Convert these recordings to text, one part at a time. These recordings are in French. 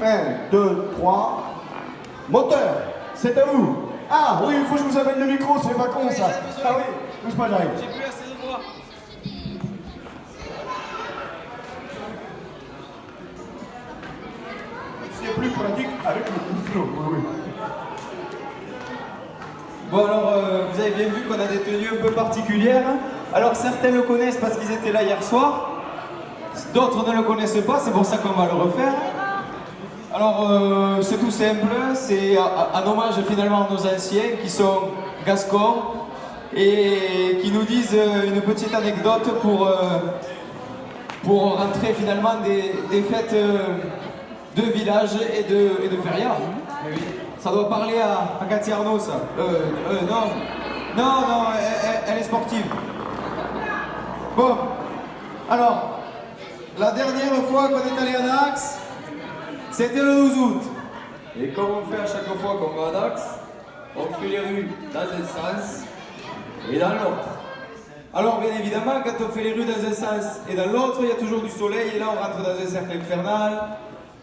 1, 2, 3. Moteur, c'est à vous. Ah oui, il faut que je vous amène le micro, c'est pas con ça. Ah oui, bouge pas, j'arrive. J'ai plus assez de voix. C'est plus pratique avec le micro, oui. Bon alors, vous avez bien vu qu'on a des tenues un peu particulières. Alors certains le connaissent parce qu'ils étaient là hier soir. D'autres ne le connaissent pas, c'est pour ça qu'on va le refaire. Alors c'est tout simple, c'est un hommage finalement à nos anciens qui sont gascons et qui nous disent une petite anecdote pour rentrer finalement des fêtes de village et de feria. Eh oui. Ça doit parler à Cathy Arnaud, ça. Non, elle est sportive. Bon, alors, la dernière fois qu'on est allé à Dax, c'était le 12 août. Et comme on fait à chaque fois qu'on va à Dax, on fait les rues dans un sens et dans l'autre. Alors, bien évidemment, quand on fait les rues dans un sens et dans l'autre, il y a toujours du soleil, et là, on rentre dans un cercle infernal.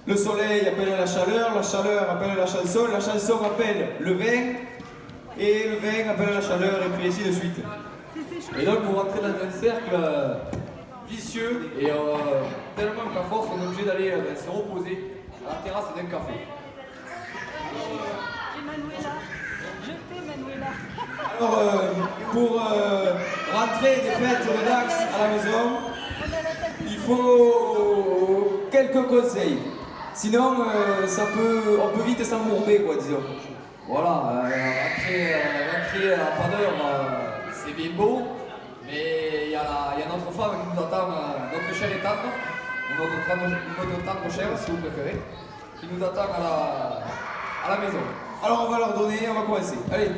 Le soleil appelle la chaleur appelle la chanson appelle le vin, et le vin appelle la chaleur, et puis ainsi de suite. Et donc vous rentrez dans un cercle vicieux, et tellement qu'à force on est obligé d'aller se reposer à la terrasse d'un café. Manuela, je t'ai Manuela. Alors pour rentrer des fêtes de Dax à la maison, il faut quelques conseils. Sinon, on peut vite s'embourber, quoi, disons. Voilà, rentrer à la paneur, c'est bien beau, mais il y a notre femme qui nous attend, notre chère et tante, notre tante chère, si vous préférez, qui nous attend à la maison. Alors, on va leur donner, on va commencer. Allez,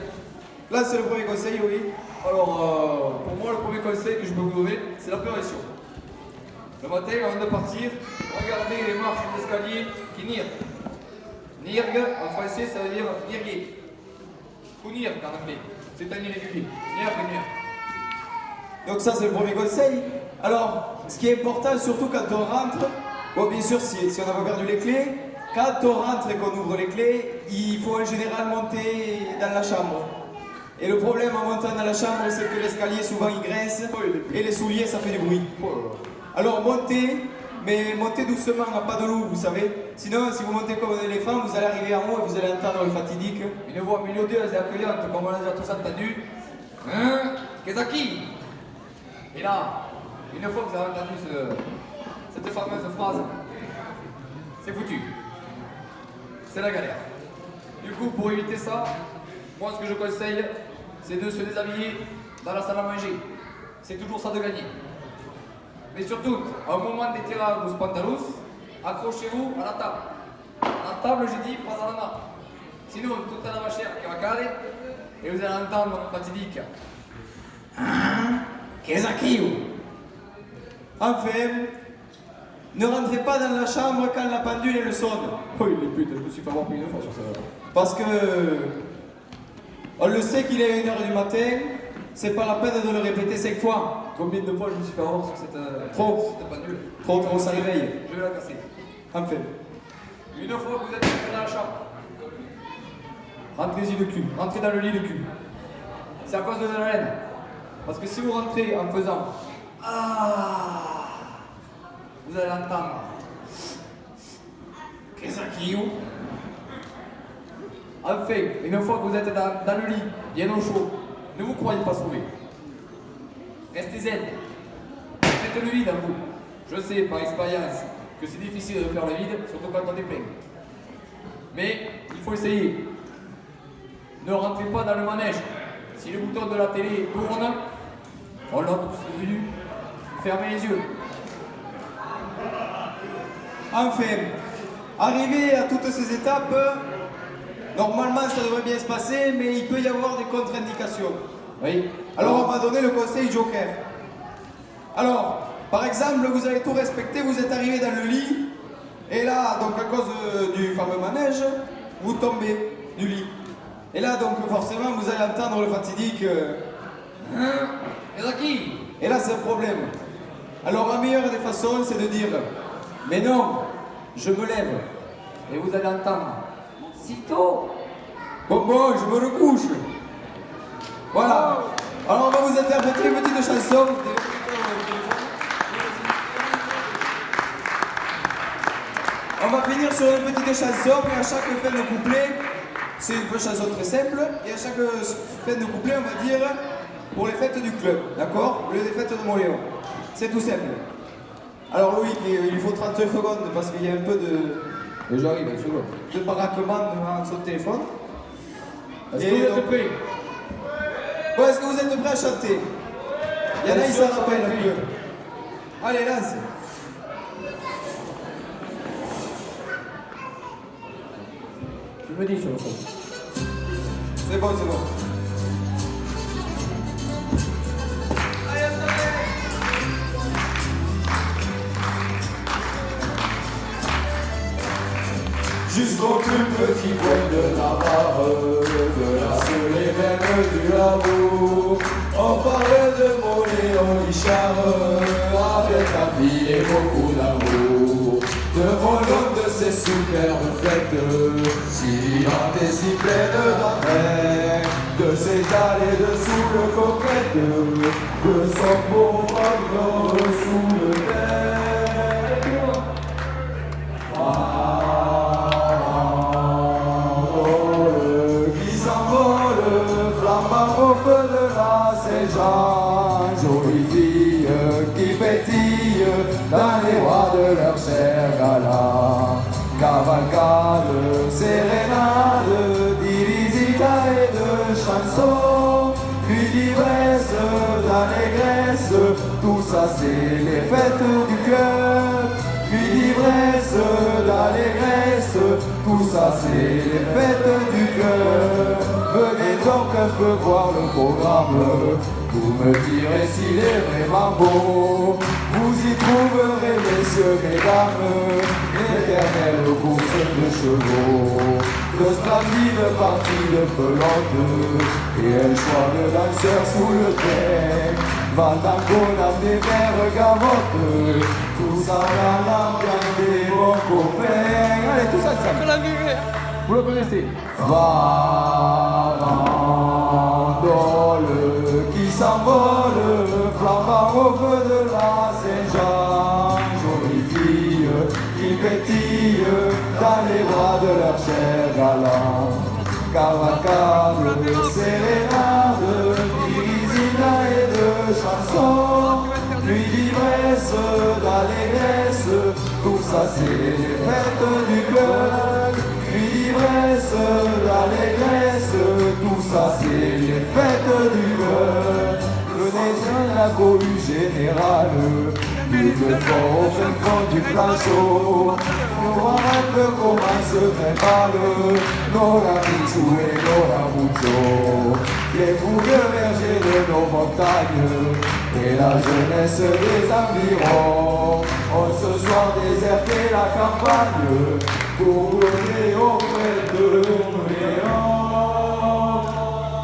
là, c'est le premier conseil, oui. Alors, pour moi, le premier conseil que je peux vous donner, c'est la prévention. Le matin, avant de partir, regardez les marches d'escalier qui nirguent. Nirgue, en français, ça veut dire nirguer. Ou nirgue en anglais, c'est un irrégulier. Nirgue. Donc ça, c'est le premier conseil. Alors, ce qui est important, surtout quand on rentre, bon, bien sûr, si on n'a pas perdu les clés, quand on rentre et qu'on ouvre les clés, il faut en général monter dans la chambre. Et le problème en montant dans la chambre, c'est que l'escalier, souvent, il grince, et les souliers, ça fait du bruit. Alors montez, mais montez doucement, à pas de loup, vous savez. Sinon, si vous montez comme un éléphant, vous allez arriver en haut et vous allez entendre le fatidique. Une voix mélodieuse et accueillante, comme on les a tous entendus. Hein, Kezaki. Et là, une fois que vous avez entendu cette fameuse phrase, c'est foutu. C'est la galère. Du coup, pour éviter ça, moi ce que je conseille, c'est de se déshabiller dans la salle à manger. C'est toujours ça de gagner. Mais surtout, au moment des tirages dos pantalons, accrochez-vous à la table. À la table, j'ai dit, pas à la main. Sinon, toute la machère qui va caler, et vous allez entendre fatidique. Hein? Qu'est-ce qu'il y a? Enfin, ne rentrez pas dans la chambre quand la pendule elle sonne. Oh, il est pute, je me suis fait avoir plus une fois sur ça. Parce que, on le sait qu'il est 1h du matin, c'est pas la peine de le répéter 5 fois. Combien de fois je me suis fait avoir sur cette pendule? Trop, ça réveille. Je vais la casser. Enfin. Une fois que vous êtes rentré dans la chambre, rentrez-y le cul. Rentrez dans le lit le cul. C'est à cause de la laine. Parce que si vous rentrez en faisant ah, vous allez l'entendre. Qu'est-ce qu'il y a? Enfin, une fois que vous êtes dans le lit, bien au chaud, ne vous croyez pas sauvé. Restez zen. Faites le vide en vous. Je sais par expérience que c'est difficile de faire le vide, surtout quand on est plein. Mais il faut essayer. Ne rentrez pas dans le manège. Si le bouton de la télé tourne, on l'a tous vu. Fermez les yeux. Enfin, arrivé à toutes ces étapes, normalement ça devrait bien se passer, mais il peut y avoir des contre-indications. Oui. Alors on va donner le conseil Joker. Alors, par exemple, vous avez tout respecté, vous êtes arrivé dans le lit, et là, donc à cause du fameux manège, vous tombez du lit. Et là, donc forcément, vous allez entendre le fatidique. Et là, c'est un problème. Alors la meilleure des façons, c'est de dire, mais non, je me lève. Et vous allez entendre. Sitôt. Bon, je me le couche. Voilà. Alors on va vous interpréter une petite chanson. On va finir sur une petite chanson et à chaque fin de couplet, c'est une chanson très simple, et à chaque fin de couplet, on va dire pour les fêtes du club, d'accord? Au lieu des fêtes de Moléon. C'est tout simple. Alors Loïc, il lui faut 30 secondes parce qu'il y a un peu de... J'arrive, une seconde. De baraquement devant son téléphone. Est-ce que vous êtes prêts? Bon, est-ce que vous êtes prêts à chanter? Il y en a, ils s'en rappellent un peu. Allez, lance. Tu me dis, je le fais. C'est bon, c'est bon. Jusqu'au plus petit coin de la barre, de la seule et même du labour. On parle de Moléon Richard, avec envie et beaucoup d'amour. De mon homme, de ses superbes fêtes, si vivantes et si pleines d'entrain, de ses allées de sous le coquette, de son beau pavillon sous le terre. Au feu de la Saint-Jean, jolie fille qui pétille dans les rois de leur chair galant. Cavalcade, sérénade, d'illisita et de chansons, puis d'ivresse, d'allégresse, tout ça c'est les fêtes du cœur. Puis d'ivresse, d'allégresse, tout ça c'est les fêtes du cœur. Venez donc un peu voir le programme, vous me direz s'il est vraiment beau. Vous y trouverez, messieurs, mesdames, l'éternelle course de chevaux, de splendides parties de pelote, et un choix de danseurs sous le train. Valdancola, des verres gavottes, tout ça dans l'ambiance des bons copains. Allez, tous ensemble. Vous le connaissez. Farandole qui s'envole, flambant au feu de la Saint-Jean. Jolie fille qui pétille dans les bras de leur cher galant. Cavalcade, sérénade, d'illisina et de chansons, nuit d'ivresse, d'allégresse, tout ça c'est les fêtes du cœur. Nuit d'ivresse, d'allégresse, tout ça c'est les fêtes du cœur. Venez dans la cohue générale, plus de fort au fin fond du planchot. Nous voir un peu comment se préparent nos ramichou et nos ramouchos. Les fougueux vergers de nos montagnes et la jeunesse des environs ont ce soir déserté la campagne pour brûler auprès de Moléon.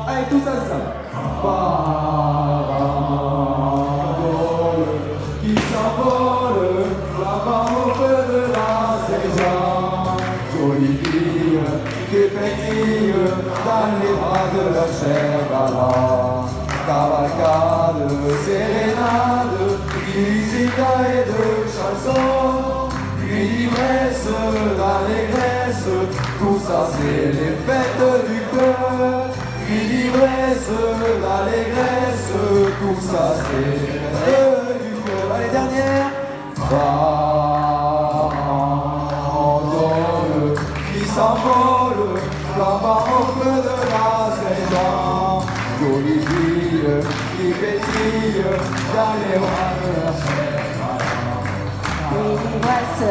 Allez, tous ensemble. Parandole qui s'envole, flambant au feu de la Saint-Jean. Jolie fille qui pétille dans les bras de leur cher galant. Cavalcade, sérénade, d'illisita et de chansons, puis d'ivresse, d'allégresse, tout ça c'est les fêtes du cœur. Puis d'ivresse, d'allégresse, tout ça c'est les fêtes du cœur. Allez, dernière. Farandole qui s'envole, flambant au feu de la Saint-Jean. Jolie fille qui pétille dans les bras de la chair. D'ivresse,